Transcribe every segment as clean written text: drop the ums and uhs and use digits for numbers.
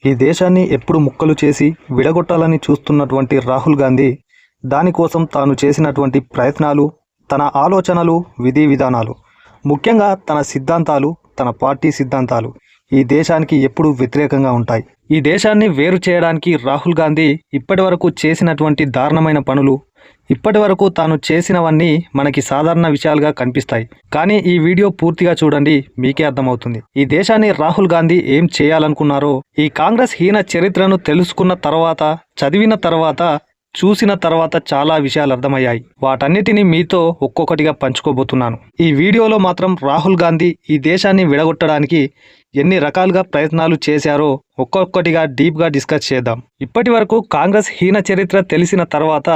ఈ దేశాన్ని ఎప్పుడు ముక్కలు చేసి విడగొట్టాలని చూస్తున్నటువంటి రాహుల్ గాంధీ దానికోసం తాను చేసినటువంటి ప్రయత్నాలు, తన ఆలోచనలు, విధి విధానాలు, ముఖ్యంగా తన సిద్ధాంతాలు, తన పార్టీ సిద్ధాంతాలు ఈ దేశానికి ఎప్పుడూ వ్యతిరేకంగా ఉంటాయి. ఈ దేశాన్ని వేరు చేయడానికి రాహుల్ గాంధీ ఇప్పటివరకు చేసినటువంటి దారుణమైన పనులు, ఇప్పటివరకు తాను చేసినవన్నీ మనకి సాధారణ విషయాలుగా కనిపిస్తాయి. కానీ ఈ వీడియో పూర్తిగా చూడండి, మీకే అర్థమవుతుంది ఈ దేశాన్ని రాహుల్ గాంధీ ఏం చేయాలనుకున్నారో. ఈ కాంగ్రెస్ హీన చరిత్రను తెలుసుకున్న తర్వాత, చదివిన తర్వాత, చూసిన తర్వాత చాలా విషయాలు అర్థమయ్యాయి. వాటన్నిటిని మీతో ఒక్కొక్కటిగా పంచుకోబోతున్నాను. ఈ వీడియోలో మాత్రం రాహుల్ గాంధీ ఈ దేశాన్ని విడగొట్టడానికి ఎన్ని రకాలుగా ప్రయత్నాలు చేశారో ఒక్కొక్కటిగా డీప్గా డిస్కస్ చేద్దాం. ఇప్పటి వరకు కాంగ్రెస్ హీన చరిత్ర తెలిసిన తర్వాత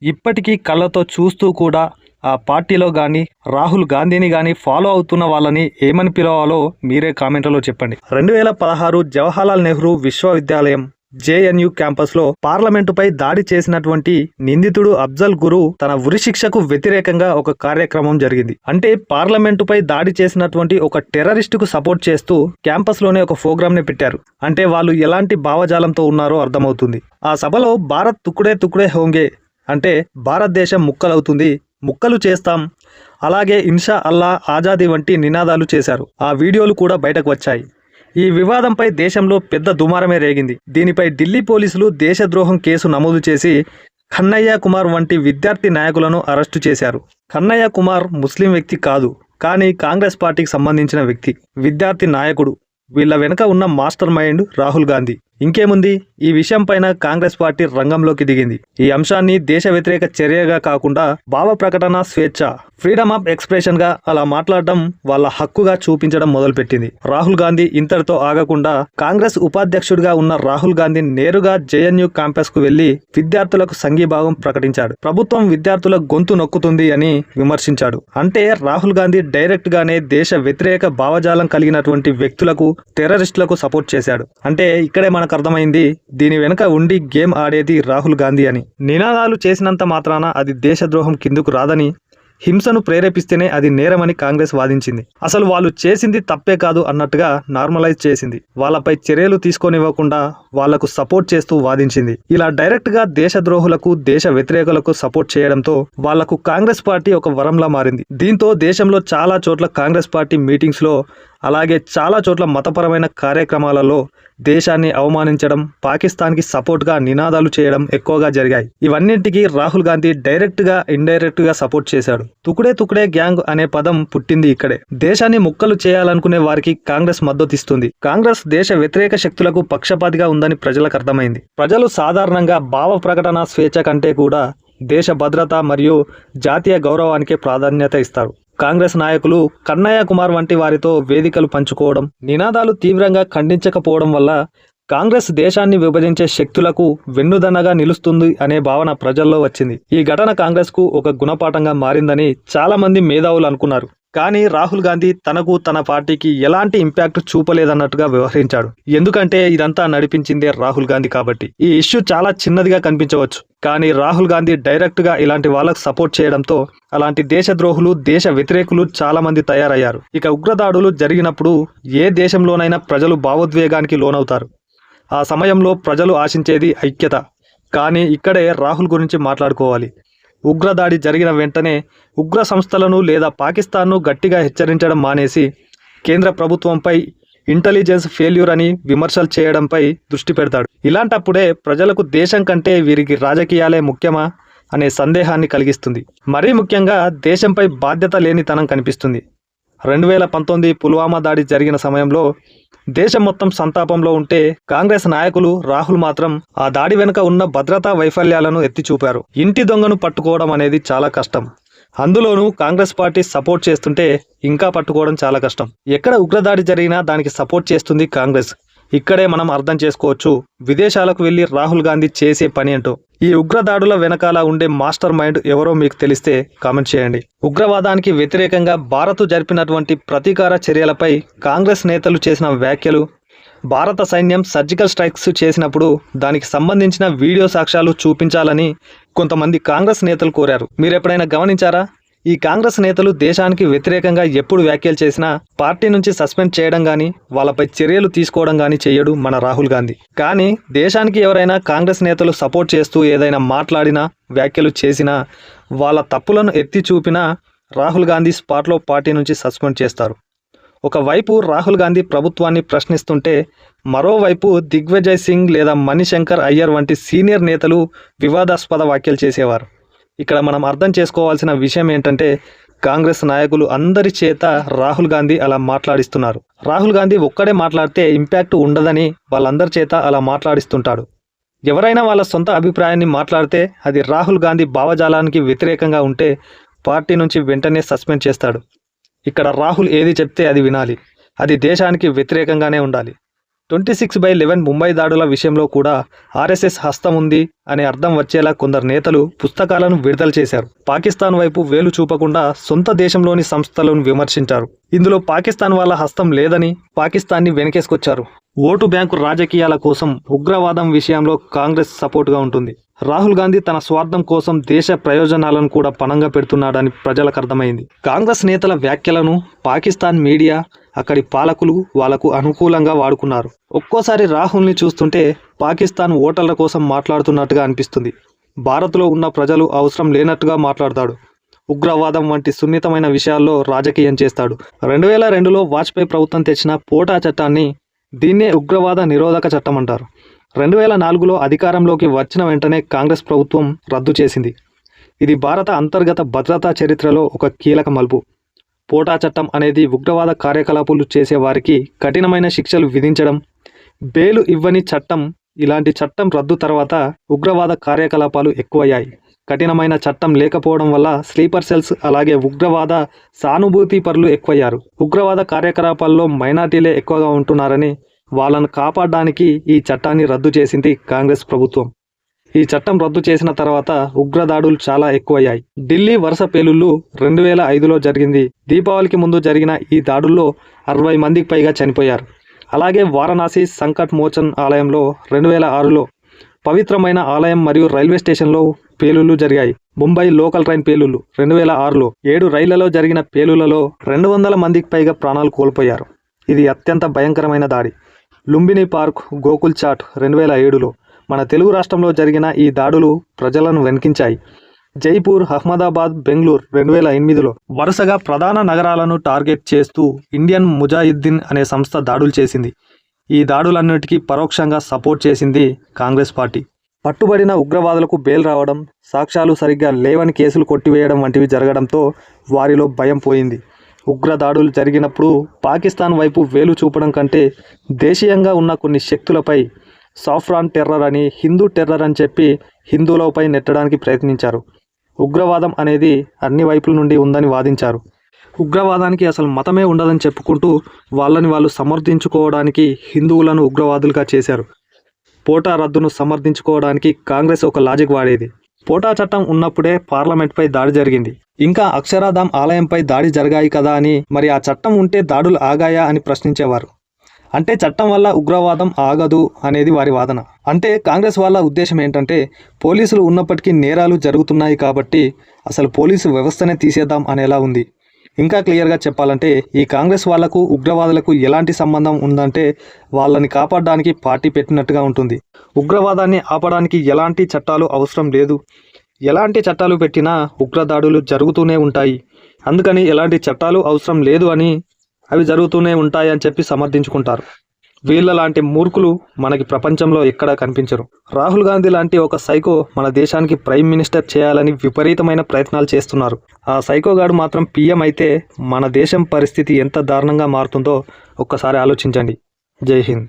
ఇప్పటికీ కళ్ళతో చూస్తూ కూడా ఆ పార్టీలో కానీ రాహుల్ గాంధీని కానీ ఫాలో అవుతున్న వాళ్ళని ఏమని పిలవాలో మీరే కామెంట్లలో చెప్పండి. 2016 జవహర్లాల్ నెహ్రూ విశ్వవిద్యాలయం జేఎన్యూ క్యాంపస్లో పార్లమెంటుపై దాడి చేసినటువంటి నిందితుడు అఫ్జల్ గురు తన ఉరిశిక్షకు వ్యతిరేకంగా ఒక కార్యక్రమం జరిగింది. అంటే పార్లమెంటుపై దాడి చేసినటువంటి ఒక టెర్రరిస్టుకు సపోర్ట్ చేస్తూ క్యాంపస్లోనే ఒక ప్రోగ్రామ్ని పెట్టారు. అంటే వాళ్ళు ఎలాంటి భావజాలంతో ఉన్నారో అర్థమవుతుంది. ఆ సభలో భారత్ తుకుడే తుకుడే హోంగే, అంటే భారతదేశం ముక్కలవుతుంది, ముక్కలు చేస్తాం, అలాగే ఇన్షా అల్లా ఆజాదీ వంటి నినాదాలు చేశారు. ఆ వీడియోలు కూడా బయటకు వచ్చాయి. ఈ వివాదంపై దేశంలో పెద్ద దుమారమే రేగింది. దీనిపై ఢిల్లీ పోలీసులు దేశద్రోహం కేసు నమోదు చేసి కన్నయ్య కుమార్ వంటి విద్యార్థి నాయకులను అరెస్టు చేశారు. కన్నయ్య కుమార్ ముస్లిం వ్యక్తి కాదు, కానీ కాంగ్రెస్ పార్టీకి సంబంధించిన వ్యక్తి, విద్యార్థి నాయకుడు. వీళ్ళ వెనుక ఉన్న మాస్టర్ మైండ్ రాహుల్ గాంధీ. ఇంకేముంది, ఈ విషయం పైన కాంగ్రెస్ పార్టీ రంగంలోకి దిగింది. ఈ అంశాన్ని దేశ వ్యతిరేక చర్యగా కాకుండా భావ ప్రకటన స్వేచ్ఛ, ఫ్రీడమ్ ఆఫ్ ఎక్స్ప్రెషన్ గా అలా మాట్లాడడం వాళ్ళ హక్కుగా చూపించడం మొదలుపెట్టింది. రాహుల్ గాంధీ ఇంతటితో ఆగకుండా కాంగ్రెస్ ఉపాధ్యక్షుడిగా ఉన్న రాహుల్ గాంధీ నేరుగా జేఎన్యూ క్యాంపస్ కు వెళ్లి విద్యార్థులకు సంఘీభావం ప్రకటించాడు. ప్రభుత్వం విద్యార్థుల గొంతు నొక్కుతుంది అని విమర్శించాడు. అంటే రాహుల్ గాంధీ డైరెక్ట్ గానే దేశ వ్యతిరేక భావజాలం కలిగినటువంటి వ్యక్తులకు, టెర్రరిస్టులకు సపోర్ట్ చేశాడు. అంటే ఇక్కడే మనకు అర్థమైంది దీని వెనుక ఉండి గేమ్ ఆడేది రాహుల్ గాంధీ అని. నినాదాలు చేసినంత మాత్రాన అది దేశద్రోహం కిందకు రాదని, హింసను ప్రేరేపిస్తేనే అది నేరమని కాంగ్రెస్ వాదించింది. అసలు వాళ్ళు చేసింది తప్పే కాదు అన్నట్టుగా నార్మలైజ్ చేసింది. వాళ్ళపై చర్యలు తీసుకొనివ్వకుండా వాళ్లకు సపోర్ట్ చేస్తూ వాదించింది. ఇలా డైరెక్ట్ గా దేశద్రోహులకు, దేశ వ్యతిరేకులకు సపోర్ట్ చేయడంతో వాళ్లకు కాంగ్రెస్ పార్టీ ఒక వరంలా మారింది. దీంతో దేశంలో చాలా చోట్ల కాంగ్రెస్ పార్టీ మీటింగ్స్ లో, అలాగే చాలా చోట్ల మతపరమైన కార్యక్రమాలలో దేశాన్ని అవమానించడం, పాకిస్తాన్కి సపోర్ట్గా నినాదాలు చేయడం ఎక్కువగా జరిగాయి. ఇవన్నింటికి రాహుల్ గాంధీ డైరెక్ట్ గా, ఇండైరెక్ట్ గా సపోర్ట్ చేశాడు. తుకుడే తుకుడే గ్యాంగ్ అనే పదం పుట్టింది ఇక్కడే. దేశాన్ని ముక్కలు చేయాలనుకునే వారికి కాంగ్రెస్ మద్దతిస్తుంది. కాంగ్రెస్ దేశ వ్యతిరేక శక్తులకు పక్షపాతిగా ఉందని ప్రజలకు అర్థమైంది. ప్రజలు సాధారణంగా భావ ప్రకటన స్వేచ్ఛ కంటే కూడా దేశ భద్రత మరియు జాతీయ గౌరవానికే ప్రాధాన్యత ఇస్తారు. కాంగ్రెస్ నాయకులు కన్నయ్య కుమార్ వంటి వారితో వేదికలు పంచుకోవడం, నినాదాలు తీవ్రంగా ఖండించకపోవడం వల్ల కాంగ్రెస్ దేశాన్ని విభజించే శక్తులకు వెన్నుదన్నగా నిలుస్తుంది అనే భావన ప్రజల్లో వచ్చింది. ఈ ఘటన కాంగ్రెస్ కు ఒక గుణపాఠంగా మారిందని చాలా మంది మేధావులు అనుకున్నారు. కానీ రాహుల్ గాంధీ తనకు, తన పార్టీకి ఎలాంటి ఇంపాక్ట్ చూపలేదన్నట్టుగా వ్యవహరించాడు. ఎందుకంటే ఇదంతా నడిపించిందే రాహుల్ గాంధీ కాబట్టి. ఈ ఇష్యూ చాలా చిన్నదిగా కనిపించవచ్చు, కానీ రాహుల్ గాంధీ డైరెక్ట్ గా ఇలాంటి వాళ్ళకు సపోర్ట్ చేయడంతో అలాంటి దేశద్రోహులు, దేశ వ్యతిరేకులు చాలా మంది తయారయ్యారు. ఇక ఉగ్రదాడులు జరిగినప్పుడు ఏ దేశంలోనైనా ప్రజలు భావోద్వేగానికి లోనవుతారు. ఆ సమయంలో ప్రజలు ఆశించేది ఐక్యత. కానీ ఇక్కడే రాహుల్ గురించి మాట్లాడుకోవాలి. ఉగ్రదాడి జరిగిన వెంటనే ఉగ్ర సంస్థలను లేదా పాకిస్తాన్ను గట్టిగా హెచ్చరించడం మానేసి కేంద్ర ప్రభుత్వంపై ఇంటెలిజెన్స్ ఫెయిల్యూర్ అని విమర్శలు చేయడంపై దృష్టి పెడతాడు. ఇలాంటప్పుడే ప్రజలకు దేశం కంటే వీరికి రాజకీయాలే ముఖ్యమా అనే సందేహాన్ని కలిగిస్తుంది. మరీ ముఖ్యంగా దేశంపై బాధ్యత లేనితనం కనిపిస్తుంది. 2019 పుల్వామా దాడి జరిగిన సమయంలో దేశం మొత్తం సంతాపంలో ఉంటే కాంగ్రెస్ నాయకులు, రాహుల్ మాత్రం ఆ దాడి వెనుక ఉన్న భద్రతా వైఫల్యాలను ఎత్తి చూపారు. ఇంటి దొంగను పట్టుకోవడం అనేది చాలా కష్టం. అందులోనూ కాంగ్రెస్ పార్టీ సపోర్ట్ చేస్తుంటే ఇంకా పట్టుకోవడం చాలా కష్టం. ఎక్కడ ఉగ్రదాడి జరిగినా దానికి సపోర్ట్ చేస్తుంది కాంగ్రెస్. ఇక్కడే మనం అర్థం చేసుకోవచ్చు విదేశాలకు వెళ్లి రాహుల్ గాంధీ చేసే పని ఏంటో. ఈ ఉగ్రదాడుల వెనకాల ఉండే మాస్టర్ మైండ్ ఎవరో మీకు తెలిస్తే కామెంట్ చేయండి. ఉగ్రవాదానికి వ్యతిరేకంగా భారత్ జరిపినటువంటి ప్రతీకార చర్యలపై కాంగ్రెస్ నేతలు చేసిన వ్యాఖ్యలు, భారత సైన్యం సర్జికల్ స్ట్రైక్స్ చేసినప్పుడు దానికి సంబంధించిన వీడియో సాక్ష్యాలు చూపించాలని కొంతమంది కాంగ్రెస్ నేతలు కోరారు. మీరెప్పుడైనా గమనించారా? ఈ కాంగ్రెస్ నేతలు దేశానికి వ్యతిరేకంగా ఎప్పుడు వ్యాఖ్యలు చేసినా పార్టీ నుంచి సస్పెండ్ చేయడం కానీ వాళ్ళపై చర్యలు తీసుకోవడం కానీ చేయడు మన రాహుల్ గాంధీ. కానీ దేశానికి ఎవరైనా కాంగ్రెస్ నేతలు సపోర్ట్ చేస్తూ ఏదైనా మాట్లాడినా వ్యాఖ్యలు చేసినా వాళ్ళ తప్పులను ఎత్తి చూపినా రాహుల్ గాంధీ స్పాట్లో పార్టీ నుంచి సస్పెండ్ చేస్తారు. ఒకవైపు రాహుల్ గాంధీ ప్రభుత్వాన్ని ప్రశ్నిస్తుంటే మరోవైపు దిగ్విజయ్ సింగ్ లేదా మణిశంకర్ అయ్యర్ వంటి సీనియర్ నేతలు వివాదాస్పద వ్యాఖ్యలు చేసేవారు. ఇక్కడ మనం అర్థం చేసుకోవాల్సిన విషయం ఏంటంటే కాంగ్రెస్ నాయకులు అందరి చేత రాహుల్ గాంధీ అలా మాట్లాడిస్తున్నారు. రాహుల్ గాంధీ ఒక్కడే మాట్లాడితే ఇంపాక్ట్ ఉండదని వాళ్ళందరి చేత అలా మాట్లాడిస్తుంటాడు. ఎవరైనా వాళ్ళ సొంత అభిప్రాయాన్ని మాట్లాడితే అది రాహుల్ గాంధీ భావజాలానికి వ్యతిరేకంగా ఉంటే పార్టీ నుంచి వెంటనే సస్పెండ్ చేస్తాడు. ఇక్కడ రాహుల్ ఏది చెప్తే అది వినాలి, అది దేశానికి వ్యతిరేకంగానే ఉండాలి. 26/11 ముంబై దాడుల విషయంలో కూడా ఆర్ఎస్ఎస్ హస్తం ఉంది అనే అర్థం వచ్చేలా కొందరు నేతలు పుస్తకాలను విడుదల చేశారు. పాకిస్తాన్ వైపు వేలు చూపకుండా సొంత దేశంలోని సంస్థలను విమర్శించారు. ఇందులో పాకిస్తాన్ వాళ్ళ హస్తం లేదని పాకిస్తాన్ని వెనకేసుకొచ్చారు. ఓటు బ్యాంకు రాజకీయాల కోసం ఉగ్రవాదం విషయంలో కాంగ్రెస్ సపోర్టుగా ఉంటుంది. రాహుల్ గాంధీ తన స్వార్థం కోసం దేశ ప్రయోజనాలను కూడా పణంగా పెడుతున్నాడని ప్రజలకు అర్థమైంది. కాంగ్రెస్ నేతల వ్యాఖ్యలను పాకిస్తాన్ మీడియా, అక్కడి పాలకులు వాళ్లకు అనుకూలంగా వాడుకున్నారు. ఒక్కోసారి రాహుల్ని చూస్తుంటే పాకిస్తాన్ ఓటర్ల కోసం మాట్లాడుతున్నట్టుగా అనిపిస్తుంది. భారత్లో ఉన్న ప్రజలు అవసరం లేనట్టుగా మాట్లాడతాడు. ఉగ్రవాదం వంటి సున్నితమైన విషయాల్లో రాజకీయం చేస్తాడు. 2002లో వాజ్పేయి ప్రభుత్వం తెచ్చిన పోటా చట్టాన్ని దీన్నే ఉగ్రవాద నిరోధక చట్టం అంటారు. 2004లో అధికారంలోకి వచ్చిన వెంటనే కాంగ్రెస్ ప్రభుత్వం రద్దు చేసింది. ఇది భారత అంతర్గత భద్రతా చరిత్రలో ఒక కీలక మలుపు. పోటా చట్టం అనేది ఉగ్రవాద కార్యకలాపాలు చేసే వారికి కఠినమైన శిక్షలు విధించడం, బెయిలు ఇవ్వని చట్టం. ఇలాంటి చట్టం రద్దు తర్వాత ఉగ్రవాద కార్యకలాపాలు ఎక్కువయ్యాయి. కఠినమైన చట్టం లేకపోవడం వల్ల స్లీపర్ సెల్స్ అలాగే ఉగ్రవాద సానుభూతి పరులు ఎక్కువయ్యారు. ఉగ్రవాద కార్యకలాపాల్లో మైనార్టీలే ఎక్కువగా ఉంటున్నారని వాళ్ళను కాపాడడానికి ఈ చట్టాన్ని రద్దు చేసింది కాంగ్రెస్ ప్రభుత్వం. ఈ చట్టం రద్దు చేసిన తర్వాత ఉగ్రదాడులు చాలా ఎక్కువయ్యాయి. ఢిల్లీ వరుస పేలుళ్లు 2005లో జరిగింది. దీపావళికి ముందు జరిగిన ఈ దాడుల్లో 60 మందికి పైగా చనిపోయారు. అలాగే వారణాసి సంకట్ మోచన్ ఆలయంలో 2006లో పవిత్రమైన ఆలయం మరియు రైల్వే స్టేషన్లో పేలుళ్లు జరిగాయి. ముంబై లోకల్ ట్రైన్ పేలుళ్లు 2006లో 7 రైళ్లలో జరిగిన పేలుళ్లలో 200 మందికి పైగా ప్రాణాలు కోల్పోయారు. ఇది అత్యంత భయంకరమైన దాడి. లుంబిని పార్క్, గోకుల్ చాట్ 2007లో మన తెలుగు రాష్ట్రంలో జరిగిన ఈ దాడులు ప్రజలను వెనుకించాయి. జైపూర్, అహ్మదాబాద్, బెంగళూరు 2008లో వరుసగా ప్రధాన నగరాలను టార్గెట్ చేస్తూ ఇండియన్ ముజాహిద్దీన్ అనే సంస్థ దాడులు చేసింది. ఈ దాడులన్నిటికీ పరోక్షంగా సపోర్ట్ చేసింది కాంగ్రెస్ పార్టీ. పట్టుబడిన ఉగ్రవాదులకు బెయిల్ రావడం, సాక్ష్యాలు సరిగ్గా లేవని కేసులు కొట్టివేయడం వంటివి జరగడంతో వారిలో భయం పోయింది. ఉగ్రదాడులు జరిగినప్పుడు పాకిస్తాన్ వైపు వేలు చూపడం కంటే దేశీయంగా ఉన్న కొన్ని శక్తులపై సాఫ్రాన్ టెర్రర్ అని, హిందూ టెర్రర్ అని చెప్పి హిందువులపై నెట్టడానికి ప్రయత్నించారు. ఉగ్రవాదం అనేది అన్ని వైపుల నుండి ఉందని వాదించారు. ఉగ్రవాదానికి అసలు మతమే ఉండదని చెప్పుకుంటూ వాళ్ళని వాళ్ళు సమర్థించుకోవడానికి హిందువులను ఉగ్రవాదులుగా చేశారు. పోటా రద్దును సమర్థించుకోవడానికి కాంగ్రెస్ ఒక లాజిక్ వాడేది. పోటా చట్టం ఉన్నప్పుడే పార్లమెంట్పై దాడి జరిగింది. ఇంకా అక్షరాధామ్ ఆలయంపై దాడి జరిగాయి కదా అని, మరి ఆ చట్టం ఉంటే దాడులు ఆగాయా అని ప్రశ్నించేవారు. అంటే చట్టం వల్ల ఉగ్రవాదం ఆగదు అనేది వారి వాదన. అంటే కాంగ్రెస్ వాళ్ళ ఉద్దేశం ఏంటంటే పోలీసులు ఉన్నప్పటికీ నేరాలు జరుగుతున్నాయి కాబట్టి అసలు పోలీసు వ్యవస్థనే తీసేద్దాం అనేలా ఉంది. ఇంకా క్లియర్గా చెప్పాలంటే ఈ కాంగ్రెస్ వాళ్లకు ఉగ్రవాదులకు ఎలాంటి సంబంధం ఉందంటే వాళ్ళని కాపాడడానికి పార్టీ పెట్టినట్టుగా ఉంటుంది. ఉగ్రవాదాన్ని ఆపడానికి ఎలాంటి చట్టాలు అవసరం లేదు. ఎలాంటి చట్టాలు పెట్టినా ఉగ్రదాడులు జరుగుతూనే ఉంటాయి. అందుకని ఎలాంటి చట్టాలు అవసరం లేదు అని, అవి జరుగుతూనే ఉంటాయి అని చెప్పి సమర్థించుకుంటారు. వీళ్ళలాంటి మూర్ఖులు మనకి ప్రపంచంలో ఎక్కడా కనిపించరు. రాహుల్ గాంధీ లాంటి ఒక సైకో మన దేశానికి ప్రైమ్ మినిస్టర్ చేయాలని విపరీతమైన ప్రయత్నాలు చేస్తున్నారు. ఆ సైకోగాడు మాత్రం పీఎం అయితే మన దేశం పరిస్థితి ఎంత దారుణంగా మారుతుందో ఒక్కసారి ఆలోచించండి. జై హింద్.